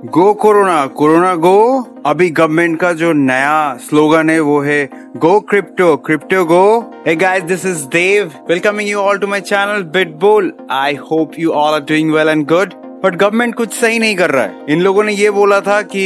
गो corona, corona गो। अभी government का जो नया स्लोगन है वो है go crypto, crypto go. Hey guys, this is Dave, welcoming you all to my channel BitBull. I hope you all are doing well and good. But government कुछ सही नहीं कर रहा है। इन लोगों ने ये बोला था कि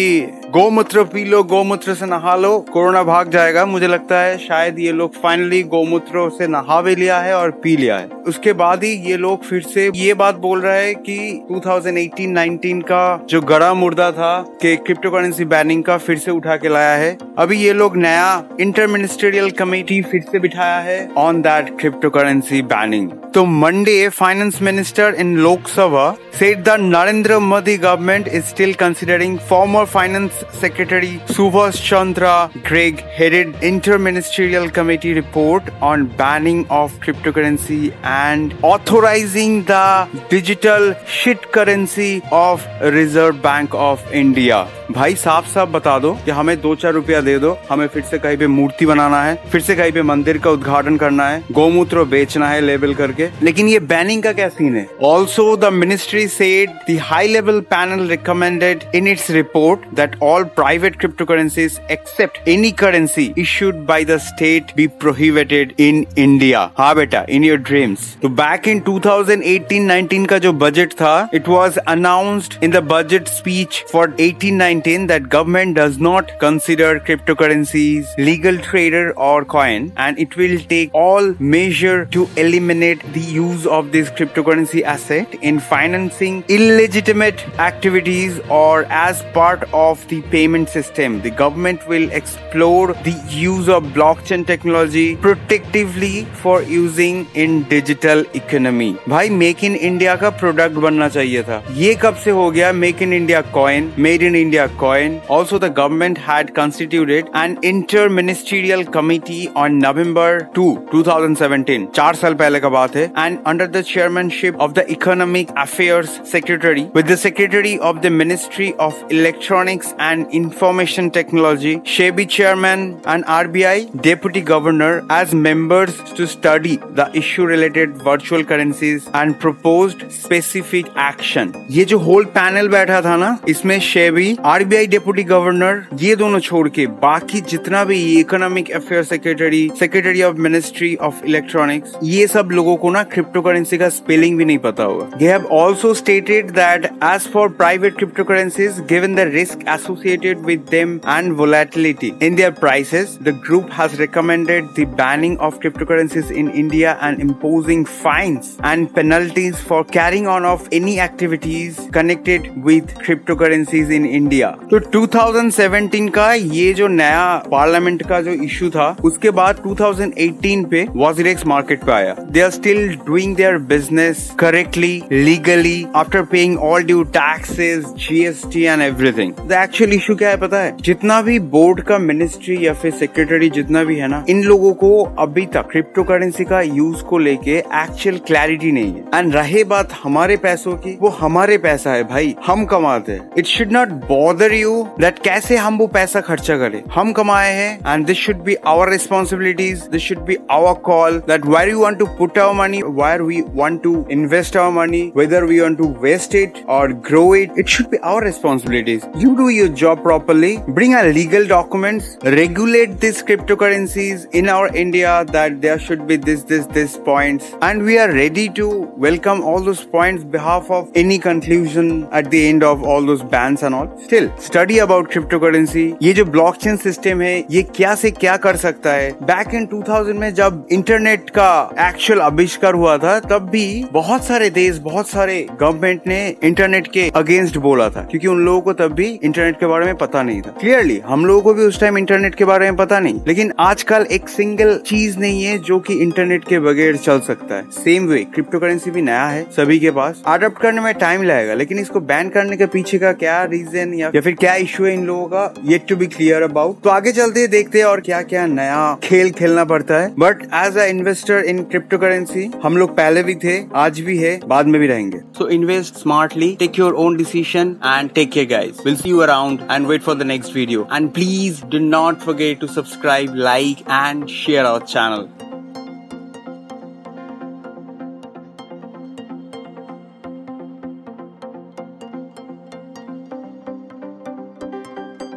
गोमूत्र पी लो, गोमूत्र से नहा लो, कोरोना भाग जाएगा। मुझे लगता है शायद ये लोग फाइनली गोमूत्र से नहा भी लिया है और पी लिया है। उसके बाद ही ये लोग फिर से ये बात बोल रहा है कि 2018-19 का जो गड़ा मुर्दा था कि क्रिप्टो करेंसी बैनिंग का फिर से उठा के लाया है। अभी ये लोग नया इंटर मिनिस्ट्रियल कमेटी फिर से बिठाया है on that crypto currency banning. तो Monday finance minister in Lok Sabha said the Narendra Modi government is still considering former finance secretary Subhash Chandra Garg headed interministerial committee report on banning of cryptocurrency and authorizing the digital shit currency of Reserve Bank of India। भाई साफ साफ बता दो कि हमें 2-4 रुपया दे दो, हमें फिर से कहीं पे मूर्ति बनाना है, फिर से कहीं पे मंदिर का उद्घाटन करना है, गोमूत्र बेचना है लेबल करके। लेकिन ये बैनिंग का क्या सीन है? Also the ministry said the high-level panel recommended in its report that all private cryptocurrencies except any currency issued by the state be prohibited in India। हाँ बेटा, in your dreams। तो back in 2018-19 का जो budget था, it was announced in the budget speech for 18-19 that government does not consider cryptocurrencies legal trader or coin and it will take all measure to eliminate the use of this cryptocurrency asset in financing illegitimate activities or as part of the payment system. The government will explore the use of blockchain technology protectively for using in digital economy। भाई make in India का product बनना चाहिए था। ये कब से हो गया make in India coin, made in India coin. Also the government had constituted an inter-ministerial committee on November 2, 2017। 4 साल पहले का बात है। And under the chairmanship of the Economic Affairs Secretary with the Secretary of the Ministry of Electronics and Information Technology, SEBI Chairman and RBI Deputy Governor as members to study the issue related virtual currencies and proposed specific action। ये जो whole panel बैठा था ना, इसमें SEBI, RBI Deputy Governor ये दोनों छोड़ के बाकी जितना भी economic affair secretary, secretary of ministry of electronics, ये सब लोगों को ना क्रिप्टो करेंसी का स्पेलिंग भी नहीं पता होगा। They have also stated that as for private cryptocurrencies, given the risk associated with them and volatility in their prices, the group has recommended the banning of cryptocurrencies in India and imposing fines and penalties for carrying on of any activities connected with cryptocurrencies in India। तो 2017 का ये जो नया parliament का जो issue था, उसके बाद 2018 पे WazirX मार्केट पे आया। They are still doing their business correctly, legally, after paying all due taxes, GST and everything। The actual issue क्या है पता है? जितना भी बोर्ड का मिनिस्ट्री या फिर सेक्रेटरी जितना भी है ना, इन लोगों को अभी तक क्रिप्टो करेंसी का यूज को लेके एक्चुअल क्लैरिटी नहीं है। एंड रहे बात हमारे पैसों की, वो हमारे पैसा है भाई, हम कमाते हैं। It should not bother you that कैसे हम वो पैसा खर्चा करें। हम कमाए हैं and this should be our responsibilities, this should be our call that where you want to put our money, where we want to invest our money, whether we want to waste it or grow it, it should be our responsibilities। You do your job properly, bring a legal documents, regulate these cryptocurrencies in our India that there should be this points and we are ready to welcome all those points behalf of any conclusion at the end of all those bans and all। Still, study about cryptocurrency। ये जो blockchain system है, ये क्या से क्या कर सकता है। Back in 2000 में जब इंटरनेट का एक्चुअल आविष्कार हुआ था, तब भी बहुत सारे देश, बहुत सारे गवर्नमेंट ने इंटरनेट के अगेंस्ट बोला था, क्योंकि उन लोगों को तब भी इंटरनेट के बारे में पता नहीं था। क्लियरली हम लोगों को भी उस टाइम इंटरनेट के बारे में पता नहीं, लेकिन आजकल एक सिंगल चीज नहीं है जो कि इंटरनेट के बगैर चल सकता है। सेम वे क्रिप्टो करेंसी भी नया है सभी के पास, अडॉप्ट करने में टाइम लगेगा, लेकिन इसको बैन करने के पीछे का क्या रीजन या फिर क्या इशू है इन लोगों का, yet to be clear about. तो आगे चलते हैं, देखते हैं और क्या क्या नया खेल खेलना पड़ता है। But as a investor in cryptocurrency हम लोग पहले भी थे, आज भी है, बाद में भी रहेंगे। So invest smartly, take your own decision and take care guys। We'll see you around and wait for the next video, and please do not forget to subscribe, like and share our channel।